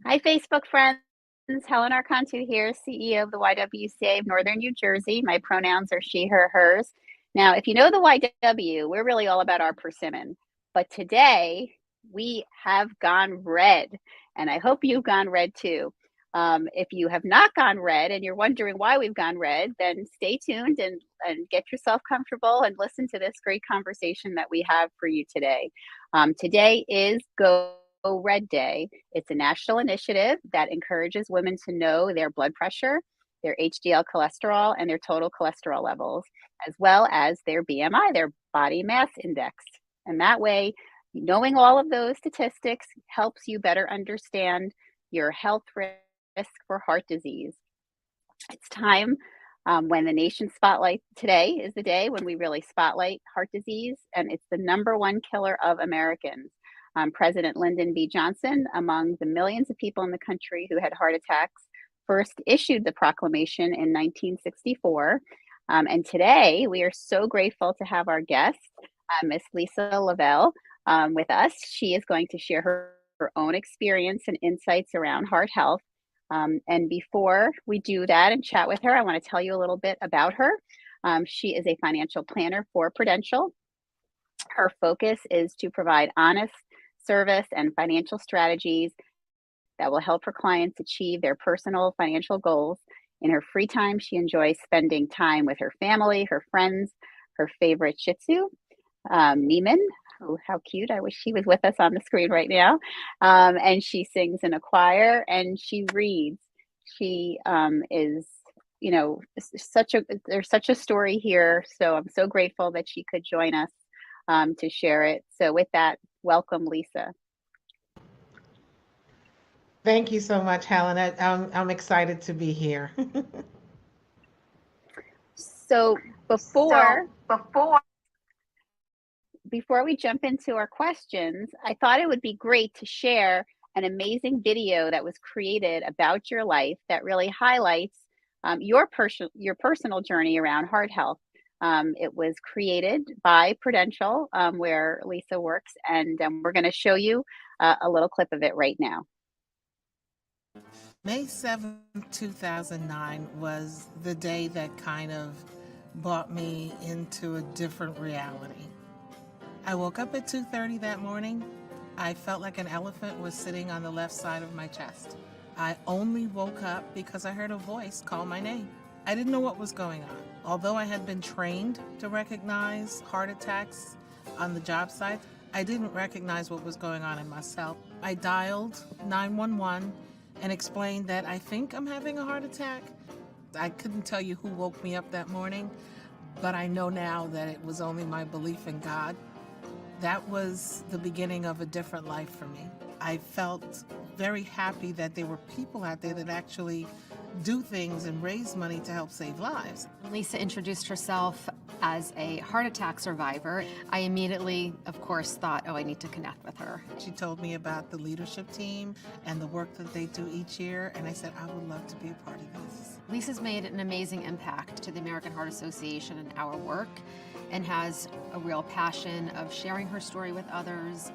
Hi, Facebook friends. Helen Arcantu here, CEO of the YWCA of Northern New Jersey. My pronouns are she, her, hers. Now, if you know the YW, we're really all about our persimmon. But today we have gone red, and I hope you've gone red too. If you have not gone red and you're wondering why we've gone red, then stay tuned and get yourself comfortable and listen to this great conversation that we have for you today. Today is Go Red Day. It's a national initiative that encourages women to know their blood pressure, their HDL cholesterol, and their total cholesterol levels, as well as their BMI, their body mass index. And that way, knowing all of those statistics helps you better understand your health risk for heart disease. It's time when the nation spotlight today is the day when we really spotlight heart disease, and it's the number one killer of Americans. President Lyndon B. Johnson, among the millions of people in the country who had heart attacks, first issued the proclamation in 1964. And today, we are so grateful to have our guest, Miss Lisa Lovell, with us. She is going to share her own experience and insights around heart health. And before we do that and chat with her, I want to tell you a little bit about her. She is a financial planner for Prudential. Her focus is to provide honest service and financial strategies that will help her clients achieve their personal financial goals. In her free time, she enjoys spending time with her family, her friends, her favorite Shih Tzu, Neiman. Oh, how cute. I wish she was with us on the screen right now. And she sings in a choir and she reads. She is, there's such a story here. So I'm so grateful that she could join us to share it. So with that, welcome, Lisa. Thank you so much, Helen. I'm excited to be here. So So before before before we jump into our questions, I thought it would be great to share an amazing video that was created about your life that really highlights your personal journey around heart health. It was created by Prudential, where Lisa works, and we're going to show you a little clip of it right now. May 7th, 2009 was the day that kind of brought me into a different reality. I woke up at 2:30 that morning. I felt like an elephant was sitting on the left side of my chest. I only woke up because I heard a voice call my name. I didn't know what was going on. Although I had been trained to recognize heart attacks on the job site, I didn't recognize what was going on in myself. I dialed 911 and explained that I think I'm having a heart attack. I couldn't tell you who woke me up that morning, but I know now that it was only my belief in God. That was the beginning of a different life for me. I felt very happy that there were people out there that actually do things and raise money to help save lives. Lisa introduced herself as a heart attack survivor. I immediately, of course, thought, oh, I need to connect with her. She told me about the leadership team and the work that they do each year, and I said, I would love to be a part of this. Lisa's made an amazing impact to the American Heart Association and our work, and has a real passion of sharing her story with others,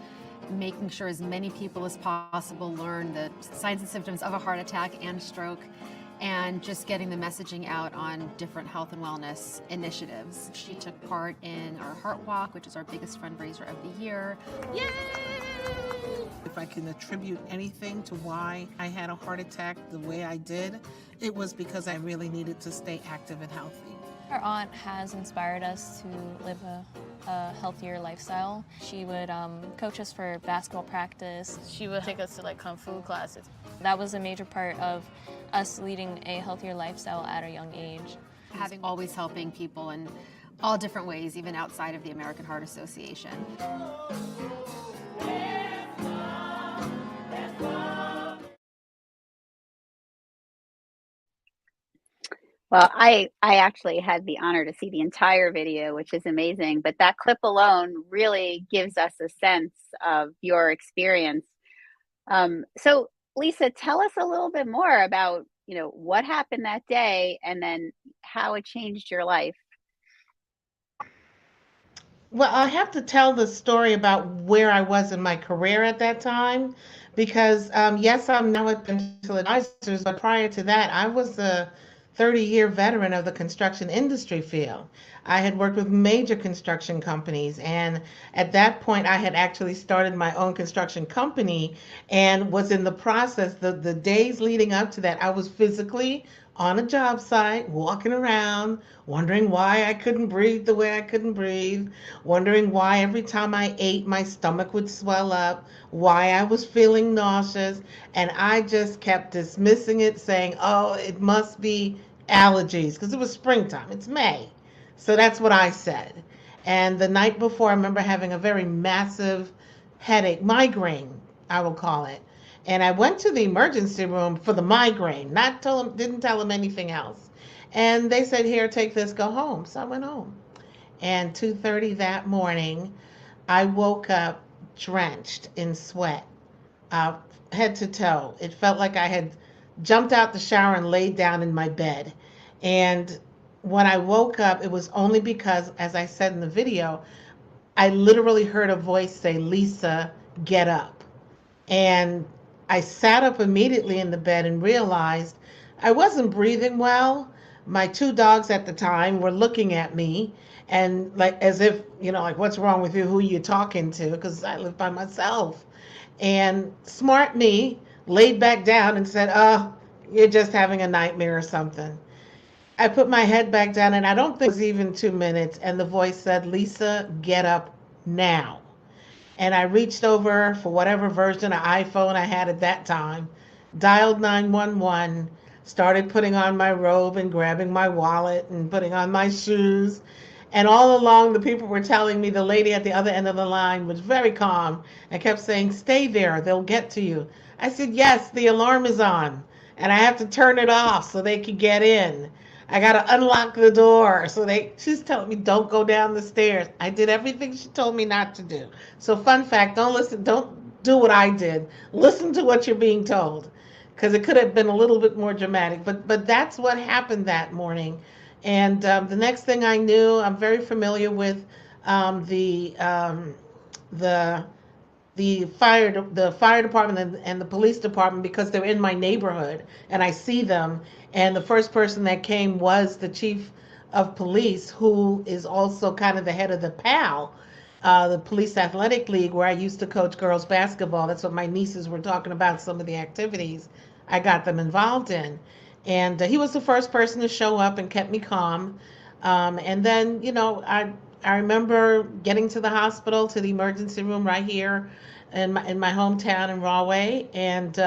making sure as many people as possible learn the signs and symptoms of a heart attack and stroke, and just getting the messaging out on different health and wellness initiatives. She took part in our Heart Walk, which is our biggest fundraiser of the year. Yay! If I can attribute anything to why I had a heart attack the way I did, it was because I really needed to stay active and healthy. Our aunt has inspired us to live a healthier lifestyle. She would coach us for basketball practice. She would take us to like kung fu classes. That was a major part of us leading a healthier lifestyle at a young age. Having always helping people in all different ways, even outside of the American Heart Association. Well, I actually had the honor to see the entire video, which is amazing. But that clip alone really gives us a sense of your experience. So, Lisa, tell us a little bit more about what happened that day, and then how it changed your life. Well, I have to tell the story about where I was in my career at that time because, yes, I'm now at Potential Advisors, but prior to that, I was a 30-year veteran of the construction industry field. I had worked with major construction companies, and at that point, I had actually started my own construction company and was in the process, the days leading up to that, I was physically on a job site, walking around, wondering why I couldn't breathe the way I couldn't breathe, wondering why every time I ate, my stomach would swell up, why I was feeling nauseous. And I just kept dismissing it, saying, oh, it must be allergies, because it was springtime, it's May. So that's what I said. And the night before, I remember having a very massive headache, migraine, I will call it. And I went to the emergency room for the migraine, not tell them, didn't tell them anything else. And they said, here, take this, go home. So I went home. And 2:30 that morning, I woke up drenched in sweat, uh, head to toe. It felt like I had jumped out the shower and laid down in my bed. And when I woke up, it was only because, as I said in the video, I literally heard a voice say, Lisa, get up. And I sat up immediately in the bed and realized I wasn't breathing well. My two dogs at the time were looking at me and like as if, like, what's wrong with you? Who are you talking to? Because I live by myself. And smart me laid back down and said, oh, you're just having a nightmare or something. I put my head back down and I don't think it was even 2 minutes. And the voice said, Lisa, get up now. And I reached over for whatever version of iPhone I had at that time, dialed 911, started putting on my robe and grabbing my wallet and putting on my shoes. And all along, the people were telling me the lady at the other end of the line was very calm and kept saying, stay there, they'll get to you. I said, yes, the alarm is on, and I have to turn it off so they can get in. I got to unlock the door. She's telling me, don't go down the stairs. I did everything she told me not to do. So, fun fact, don't do what I did. Listen to what you're being told, because it could have been a little bit more dramatic. But that's what happened that morning. And the next thing I knew, I'm very familiar with the the fire department and the police department because they're in my neighborhood and I see them. And the first person that came was the chief of police, who is also kind of the head of the PAL, the Police Athletic League, where I used to coach girls basketball. That's what my nieces were talking about, some of the activities I got them involved in. And he was the first person to show up and kept me calm. And then, I remember getting to the hospital, to the emergency room right here in my hometown in Rahway, and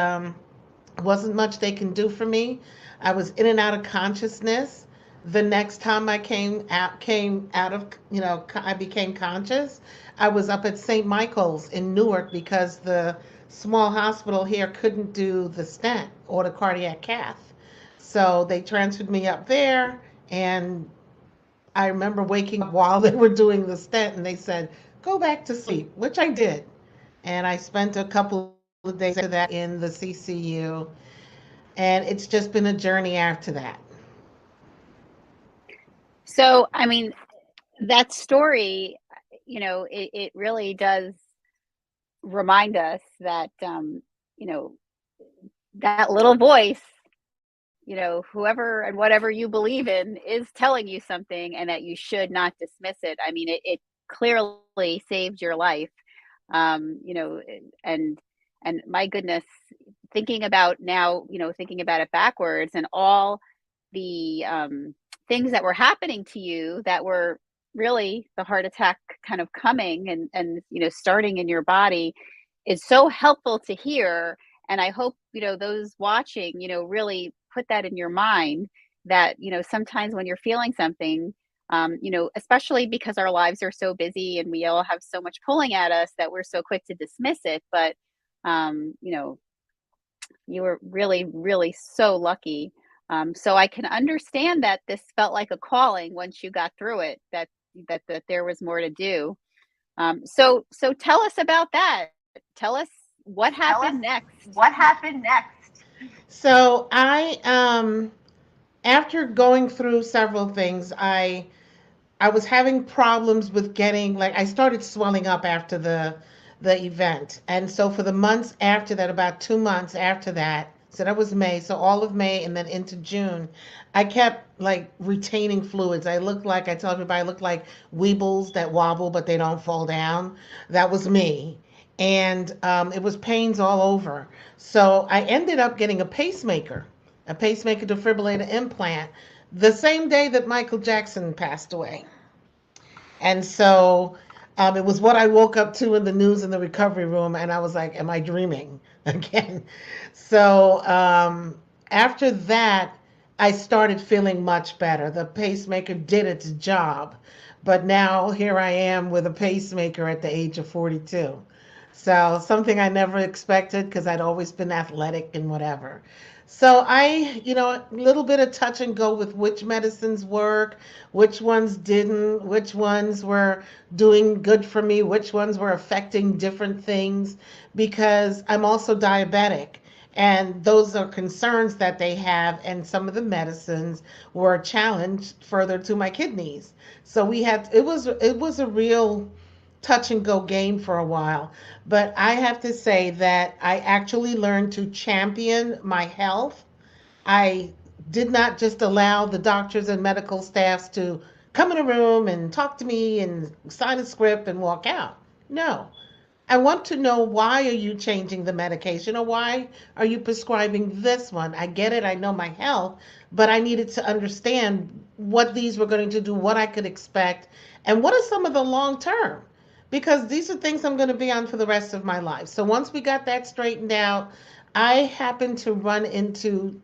wasn't much they can do for me. I was in and out of consciousness. The next time I came out of, I became conscious. I was up at St. Michael's in Newark because the small hospital here couldn't do the stent or the cardiac cath. So they transferred me up there, and I remember waking up while they were doing the stent, and they said, go back to sleep, which I did. And I spent a couple of days after that in the CCU, and it's just been a journey after that. So, I mean, that story, it really does remind us that, you know, that little voice, whoever and whatever you believe in is telling you something and that you should not dismiss it. I mean, it clearly saved your life. You know, and my goodness, thinking about now, thinking about it backwards and all the things that were happening to you that were really the heart attack kind of coming and starting in your body is so helpful to hear. And I hope, those watching, really put that in your mind that, sometimes when you're feeling something, especially because our lives are so busy and we all have so much pulling at us that we're so quick to dismiss it. But, you were really, really so lucky. So I can understand that this felt like a calling once you got through it, that there was more to do. So tell us about that. Tell us what happened next. What happened next? So after going through several things, I I was having problems with getting, like, I started swelling up after the event. And so for the months after that, about 2 months after that, so that was May, so all of May and then into June, I kept like retaining fluids. I tell everybody, I look like weebles that wobble but they don't fall down. That was me. And it was pains all over. So I ended up getting a pacemaker defibrillator implant, the same day that Michael Jackson passed away. And so it was what I woke up to in the news in the recovery room, and I was like, "Am I dreaming again?" So after that, I started feeling much better. The pacemaker did its job, but now here I am with a pacemaker at the age of 42. So something I never expected because I'd always been athletic and whatever. So a little bit of touch and go with which medicines work, which ones didn't, which ones were doing good for me, which ones were affecting different things, because I'm also diabetic. And those are concerns that they have, and some of the medicines were challenged further to my kidneys. So it was a real touch and go game for a while. But I have to say that I actually learned to champion my health. I did not just allow the doctors and medical staffs to come in a room and talk to me and sign a script and walk out. No. I want to know, why are you changing the medication, or why are you prescribing this one? I get it, I know my health, but I needed to understand what these were going to do, what I could expect, and what are some of the long term. Because these are things I'm going to be on for the rest of my life. So once we got that straightened out, I happened to run into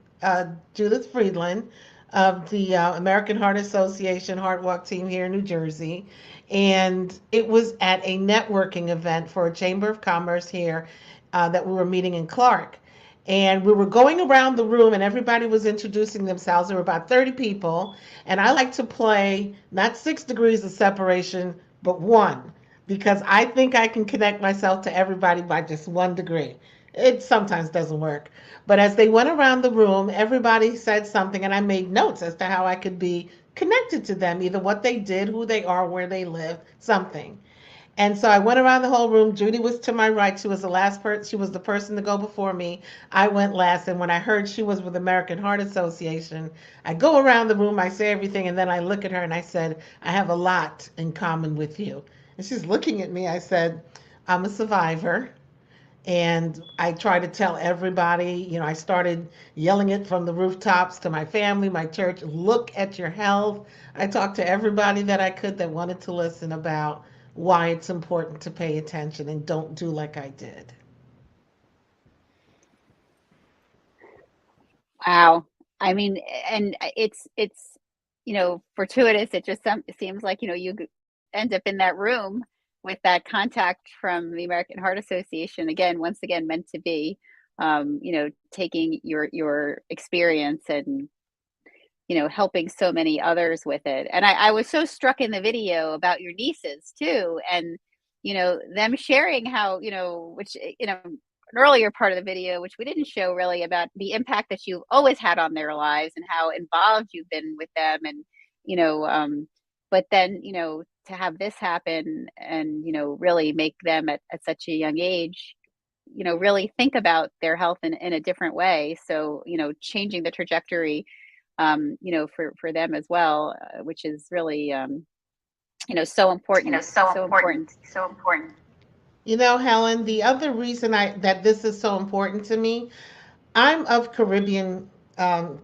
Judith Friedland of the American Heart Association Heart Walk team here in New Jersey. And it was at a networking event for a Chamber of Commerce here that we were meeting in Clark. And we were going around the room and everybody was introducing themselves. There were about 30 people. And I like to play not 6 degrees of separation, but one, because I think I can connect myself to everybody by just 1 degree. It sometimes doesn't work. But as they went around the room, everybody said something, and I made notes as to how I could be connected to them, either what they did, who they are, where they live, something. And so I went around the whole room. Judy was to my right. She was the last person. She was the person to go before me. I went last. And when I heard she was with American Heart Association, I go around the room, I say everything, and then I look at her and I said, I have a lot in common with you. And she's looking at me. I said, I'm a survivor. And I try to tell everybody, I started yelling it from the rooftops to my family, my church, look at your health. I talked to everybody that I could that wanted to listen about why it's important to pay attention and don't do like I did. Wow. I mean, and it's fortuitous. It seems like you end up in that room with that contact from the American Heart Association, again, once again meant to be. Taking your experience and helping so many others with it. And I was so struck in the video about your nieces too, and them sharing how, which an earlier part of the video, which we didn't show really, about the impact that you've always had on their lives and how involved you've been with them. And you know but then to have this happen and really make them at such a young age really think about their health in a different way. So changing the trajectory for them as well, which is really, so important, so important. Helen, the other reason that this is so important to me, I'm of Caribbean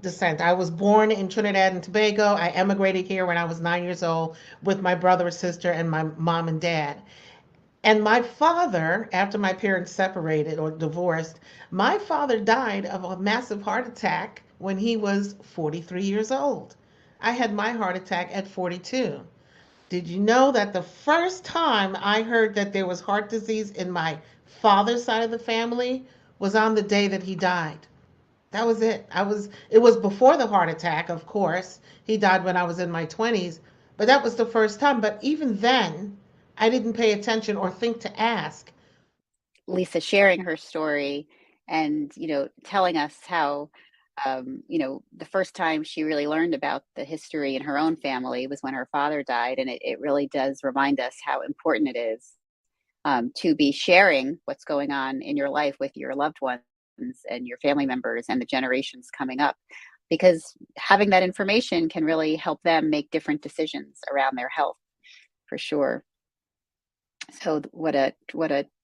descent. I was born in Trinidad and Tobago. I emigrated here when I was 9 years old with my brother, sister, and my mom and dad. And my father, after my parents separated or divorced, my father died of a massive heart attack when he was 43 years old. I had my heart attack at 42. Did you know that the first time I heard that there was heart disease in my father's side of the family was on the day that he died? That was it. It was before the heart attack, of course. He died when I was in my 20s, but that was the first time. But even then, I didn't pay attention or think to ask. Lisa sharing her story and telling us how The first time she really learned about the history in her own family was when her father died. And it really does remind us how important it is to be sharing what's going on in your life with your loved ones and your family members and the generations coming up. Because having that information can really help them make different decisions around their health, for sure. So what a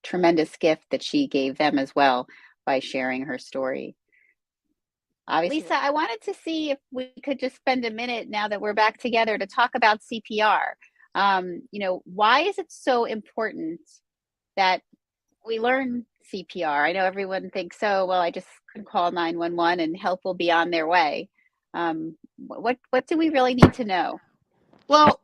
tremendous gift that she gave them as well by sharing her story. Obviously, Lisa, I wanted to see if we could just spend a minute now that we're back together to talk about CPR. Why is it so important that we learn CPR? I know everyone thinks, oh, well, I just can call 911 and help will be on their way. What do we really need to know? Well,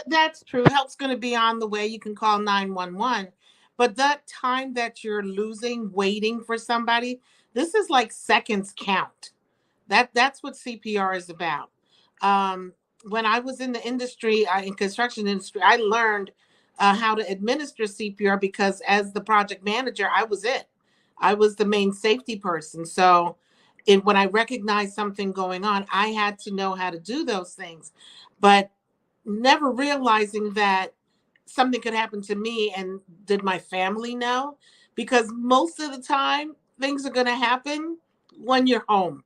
that's true. Help's going to be on the way. You can call 911. But that time that you're losing waiting for somebody, this is like seconds count. That's what CPR is about. When I was in the industry, in construction industry, I learned how to administer CPR because as the project manager, I was it. I was the main safety person. So when I recognized something going on, I had to know how to do those things. But never realizing that something could happen to me and did my family know? Because most of the time, things are going to happen when you're home.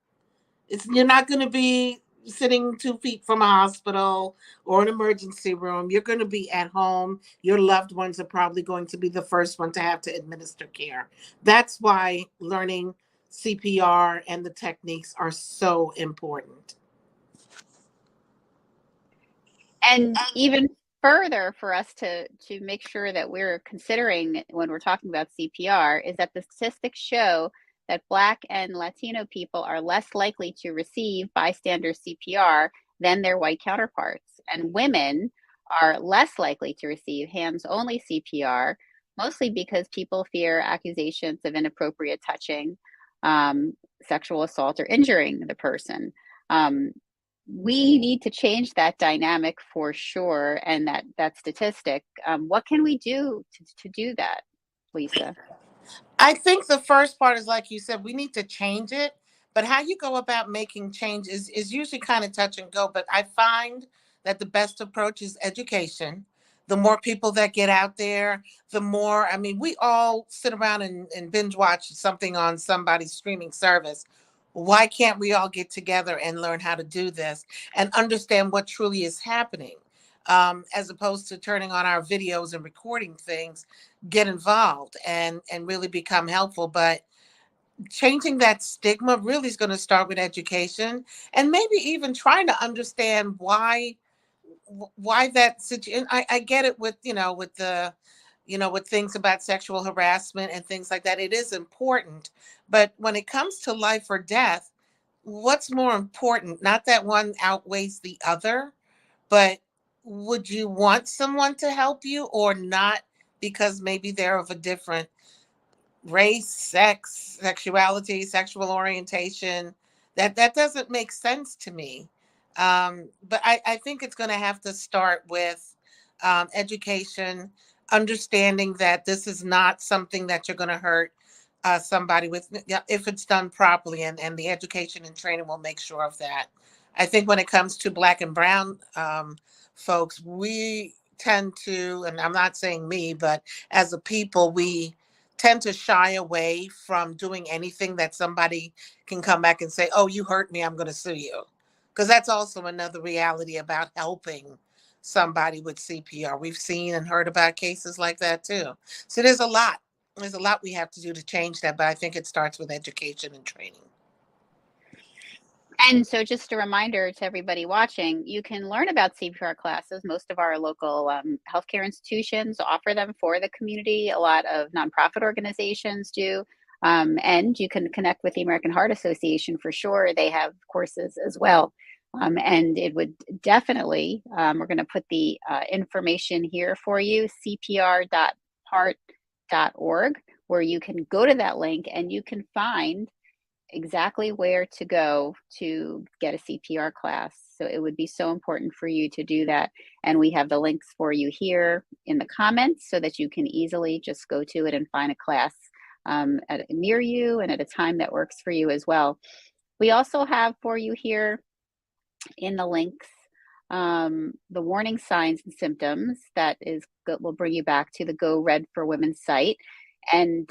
You're not going to be sitting 2 feet from a hospital or an emergency room. You're going to be at home. Your loved ones are probably going to be the first one to have to administer care. That's why learning CPR and the techniques are so important. And even further for us to make sure that we're considering when we're talking about CPR is that the statistics show that Black and Latino people are less likely to receive bystander CPR than their white counterparts. And women are less likely to receive hands-only CPR, mostly because people fear accusations of inappropriate touching, sexual assault, or injuring the person. We need to change that dynamic for sure, and that statistic. What can we do to do that, Lisa? I think the first part is like you said, we need to change it. But how you go about making change is usually kind of touch and go. But I find that the best approach is education. The more people that get out there, the more, I mean, we all sit around and binge watch something on somebody's streaming service. Why can't we all get together and learn how to do this and understand what truly is happening? As opposed to turning on our videos and recording things, get involved and really become helpful. But changing that stigma really is going to start with education and maybe even trying to understand why that situation. I get it with with the with things about sexual harassment and things like that. It is important, but when it comes to life or death, what's more important? Not that one outweighs the other, but would you want someone to help you or not, because maybe they're of a different race, sex, sexuality, sexual orientation? That doesn't make sense to me. But I think it's going to have to start with education, understanding that this is not something that you're going to hurt somebody with, if it's done properly, and the education and training will make sure of that. I think when it comes to Black and brown folks, we tend to, and I'm not saying me, but as a people, we tend to shy away from doing anything that somebody can come back and say, oh, you hurt me, I'm going to sue you. Because that's also another reality about helping somebody with CPR. We've seen and heard about cases like that too. So there's a lot. There's a lot we have to do to change that, but I think it starts with education and training. And so, just a reminder to everybody watching, you can learn about CPR classes. Most of our local healthcare institutions offer them for the community. A lot of nonprofit organizations do. And you can connect with the American Heart Association for sure. They have courses as well. And it would definitely, we're going to put the information here for you, cpr.heart.org, where you can go to that link and you can find exactly where to go to get a CPR class. So it would be so important for you to do that. And we have the links for you here in the comments so that you can easily just go to it and find a class near you and at a time that works for you as well. We also have for you here in the links the warning signs and symptoms will bring you back to the Go Red for Women site. And,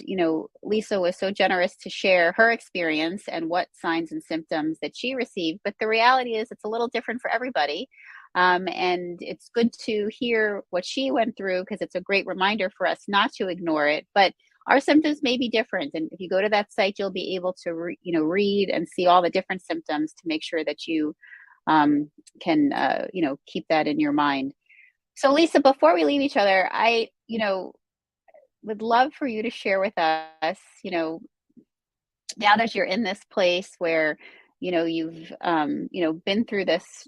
Lisa was so generous to share her experience and what signs and symptoms that she received. But the reality is, it's a little different for everybody. And it's good to hear what she went through because it's a great reminder for us not to ignore it. But our symptoms may be different. And if you go to that site, you'll be able to, read and see all the different symptoms to make sure that you can, keep that in your mind. So, Lisa, before we leave each other, I, would love for you to share with us, now that you're in this place where, you've, been through this,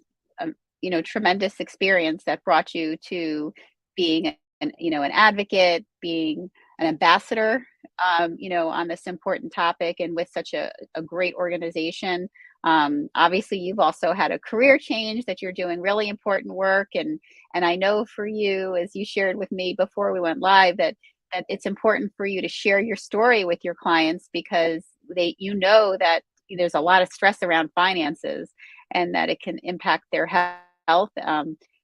tremendous experience that brought you to being an advocate, being an ambassador, on this important topic and with such a great organization. Obviously, you've also had a career change that you're doing really important work. And I know for you, as you shared with me before we went live, that it's important for you to share your story with your clients because that there's a lot of stress around finances and that it can impact their health.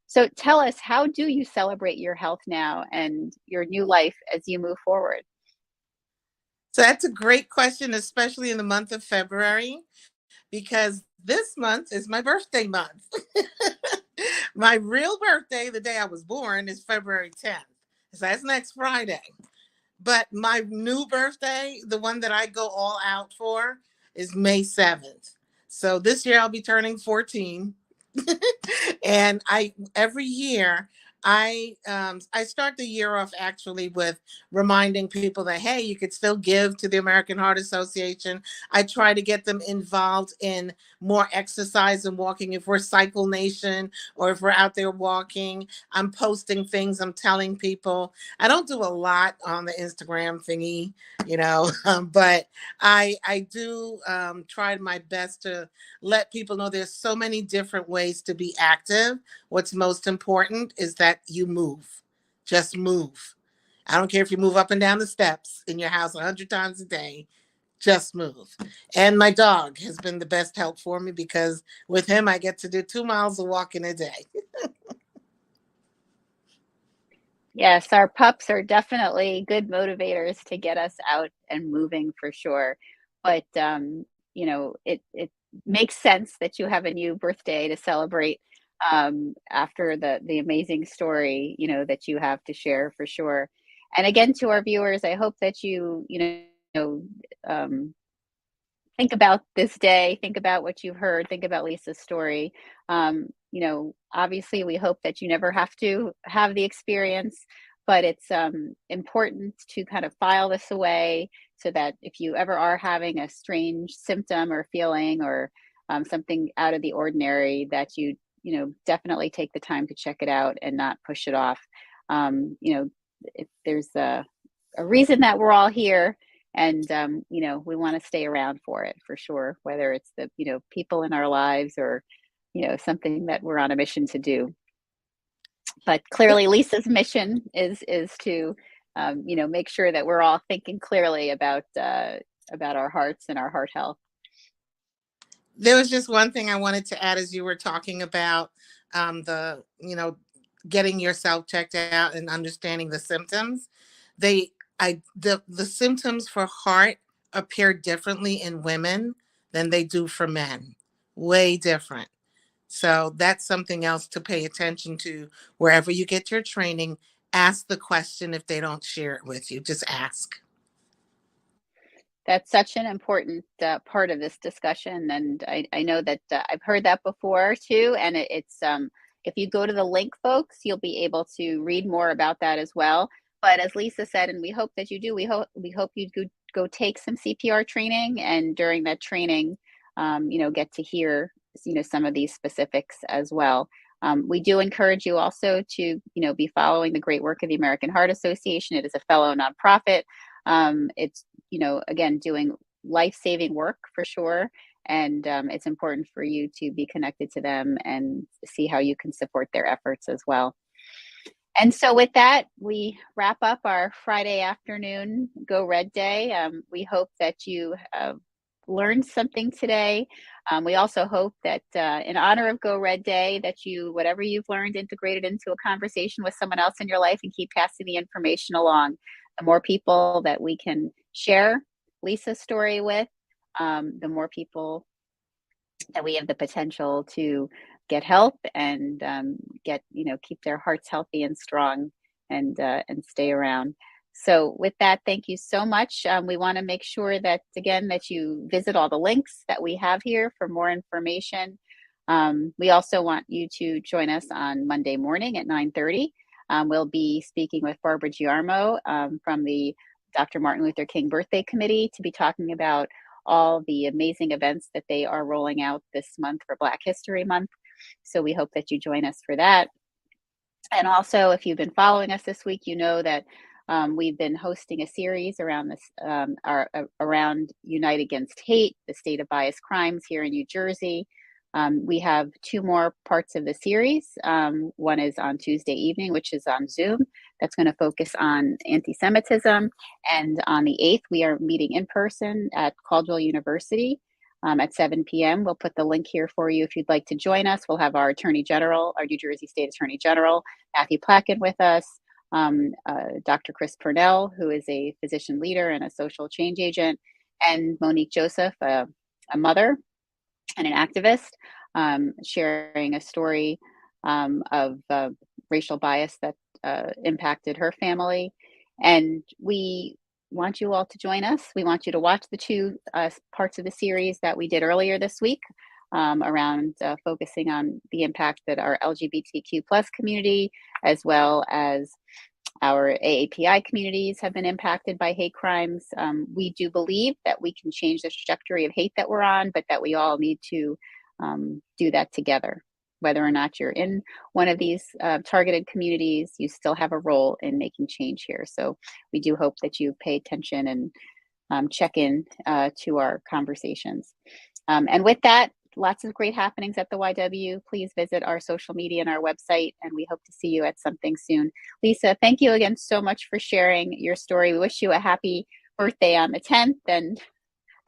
So tell us, how do you celebrate your health now and your new life as you move forward? So that's a great question, especially in the month of February, because this month is my birthday month. My real birthday, the day I was born, is February 10th. So that's next Friday. But my new birthday, the one that I go all out for, is May 7th. So this year I'll be turning 14. And every year I start the year off actually with reminding people that, hey, you could still give to the American Heart Association. I try to get them involved in more exercise and walking. If we're Cycle Nation or if we're out there walking, I'm posting things, I'm telling people. I don't do a lot on the Instagram thingy, but I do try my best to let people know there's so many different ways to be active. What's most important is that you move. Just move. I don't care if you move up and down the steps in your house 100 times a day. Just move. And my dog has been the best help for me because with him, I get to do 2 miles of walking a day. Yes, our pups are definitely good motivators to get us out and moving for sure. But it makes sense that you have a new birthday to celebrate after the amazing story, that you have to share for sure. And again, to our viewers, I hope that um, think about this day, think about what you've heard, think about Lisa's story. Obviously, we hope that you never have to have the experience, but it's important to kind of file this away so that if you ever are having a strange symptom or feeling or something out of the ordinary, that definitely take the time to check it out and not push it off. If there's a reason that we're all here, and we want to stay around for it for sure, whether it's the people in our lives or something that we're on a mission to do. But clearly Lisa's mission is to make sure that we're all thinking clearly about our hearts and our heart health. There was just one thing I wanted to add as you were talking about getting yourself checked out and understanding the symptoms. The symptoms for heart appear differently in women than they do for men. Way different. So that's something else to pay attention to wherever you get your training. Ask the question if they don't share it with you. Just ask. That's such an important part of this discussion. And I know that I've heard that before too. And it's if you go to the link, folks, you'll be able to read more about that as well. But as Lisa said, and we hope that you do, we hope you go take some CPR training, and during that training, get to hear, some of these specifics as well. We do encourage you also to, be following the great work of the American Heart Association. It is a fellow nonprofit. It's, again, doing life-saving work for sure. And it's important for you to be connected to them and see how you can support their efforts as well. And so with that, we wrap up our Friday afternoon Go Red Day. We hope that you learned something today. We also hope that in honor of Go Red Day, that you, whatever you've learned, integrate it into a conversation with someone else in your life and keep passing the information along. The more people that we can share Lisa's story with, the more people that we have the potential to get help and get, keep their hearts healthy and strong and stay around. So with that, thank you so much. We want to make sure that, again, that you visit all the links that we have here for more information. We also want you to join us on Monday morning at 9:30. We'll be speaking with Barbara Giarmo from the Dr. Martin Luther King Birthday Committee to be talking about all the amazing events that they are rolling out this month for Black History Month. So we hope that you join us for that. And also, if you've been following us this week, you know that we've been hosting a series around this, around Unite Against Hate, the state of bias crimes here in New Jersey. We have 2 more parts of the series. One is on Tuesday evening, which is on Zoom. That's going to focus on anti-Semitism. And on the 8th, we are meeting in person at Caldwell University at 7 p.m. We'll put the link here for you if you'd like to join us. We'll have our Attorney General, our New Jersey State Attorney General, Matthew Plackett, with us. Dr. Chris Purnell, who is a physician leader and a social change agent, and Monique Joseph, a mother and an activist, sharing a story of racial bias that impacted her family. And we want you all to join us. We want you to watch the 2 parts of the series that we did earlier this week around focusing on the impact that our LGBTQ plus community, as well as our AAPI communities, have been impacted by hate crimes. We do believe that we can change the trajectory of hate that we're on, but that we all need to do that together. Whether or not you're in one of these targeted communities, you still have a role in making change here. So we do hope that you pay attention and check in to our conversations. And with that, lots of great happenings at the YW. Please visit our social media and our website, and we hope to see you at something soon. Lisa, thank you again so much for sharing your story. We wish you a happy birthday on the 10th and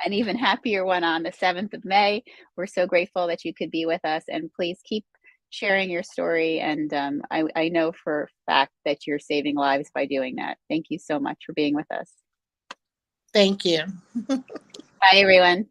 an even happier one on the 7th of May. We're so grateful that you could be with us, and please keep sharing your story. And I know for a fact that you're saving lives by doing that. Thank you so much for being with us. Thank you. Bye, everyone.